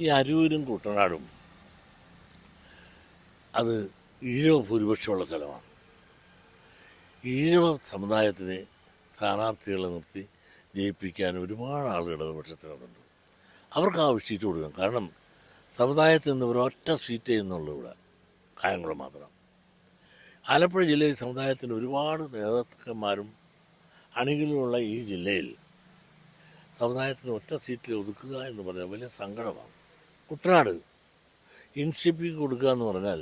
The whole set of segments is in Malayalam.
ഈ അരൂരും കുട്ടനാടും അത് ഈഴവ ഭൂരിപക്ഷമുള്ള സ്ഥലമാണ്. ഈഴവ സമുദായത്തിന് സ്ഥാനാർത്ഥികളെ നിർത്തി ജയിപ്പിക്കാൻ ഒരുപാട് ആളുകൾ ഇടതുപക്ഷത്തിനകത്തുണ്ട്. അവർക്ക് ആ സീറ്റ് കൊടുക്കണം. കാരണം സമുദായത്തിൽ നിന്ന് ഒരൊറ്റ സീറ്റ് ചെയ്യുന്നുള്ളൂ ഇവിടെ, കായംകുളം മാത്രം. ആലപ്പുഴ ജില്ലയിൽ സമുദായത്തിന് ഒരുപാട് നേതാക്കന്മാരും അണികളുമുള്ള ഈ ജില്ലയിൽ സമുദായത്തിന് ഒറ്റ സീറ്റിൽ ഒതുക്കുക എന്ന് പറഞ്ഞാൽ വലിയ സങ്കടമാണ്. കുട്ടനാട് NCP കൊടുക്കുക എന്ന് പറഞ്ഞാൽ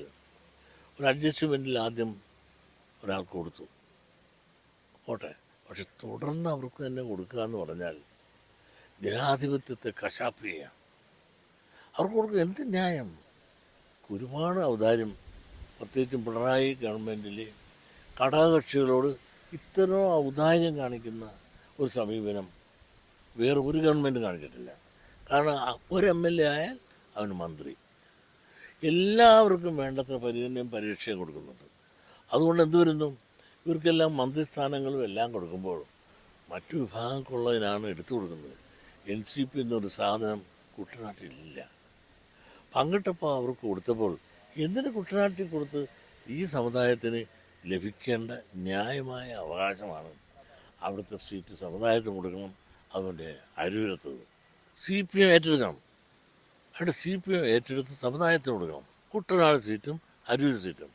ഒരു അഡ്ജസ്റ്റ്മെൻറ്റിൽ ആദ്യം ഒരാൾക്ക് കൊടുത്തു പോട്ടെ, പക്ഷെ തുടർന്ന് അവർക്ക് തന്നെ കൊടുക്കുക എന്ന് പറഞ്ഞാൽ ജനാധിപത്യത്തെ കശാപ്പ് ചെയ്യാം. അവർക്ക് കൊടുക്കുക എന്ത് ന്യായം? ഒരുപാട് ഔദാര്യം, പ്രത്യേകിച്ചും പിണറായി ഗവൺമെൻറ്റിലെ ഘടകകക്ഷികളോട് ഇത്തരം ഔദാര്യം കാണിക്കുന്ന ഒരു സമീപനം വേറെ ഒരു ഗവൺമെൻറ് കാണിച്ചിട്ടില്ല. കാരണം ഒരു MLA ആയാൽ അവന് മന്ത്രി, എല്ലാവർക്കും വേണ്ടത്ര പരിഗണനയും പരീക്ഷയും കൊടുക്കുന്നുണ്ട്. അതുകൊണ്ട് എന്ത് വരുന്നു, ഇവർക്കെല്ലാം മന്ത്രിസ്ഥാനങ്ങളും എല്ലാം കൊടുക്കുമ്പോൾ മറ്റു വിഭാഗങ്ങൾക്കുള്ളതിനാണ് എടുത്തു കൊടുക്കുന്നത്. NCP എന്നൊരു സാധനം കുട്ടനാട്ടിലില്ല. പങ്കിട്ടപ്പോൾ അവർക്ക് കൊടുത്തപ്പോൾ എന്തിന് കുട്ടനാട്ടിൽ കൊടുത്ത്? ഈ സമുദായത്തിന് ലഭിക്കേണ്ട ന്യായമായ അവകാശമാണ്. അവിടുത്തെ സീറ്റ് സമുദായത്തിന് കൊടുക്കണം. അതുകൊണ്ട് അരൂരത്ത് CPM ഏറ്റെടുക്കണം. അവിടെ CPM ഏറ്റെടുത്ത് സമുദായത്തിന് കൊടുക്കണം. കുട്ടനാട് സീറ്റും അരൂർ സീറ്റും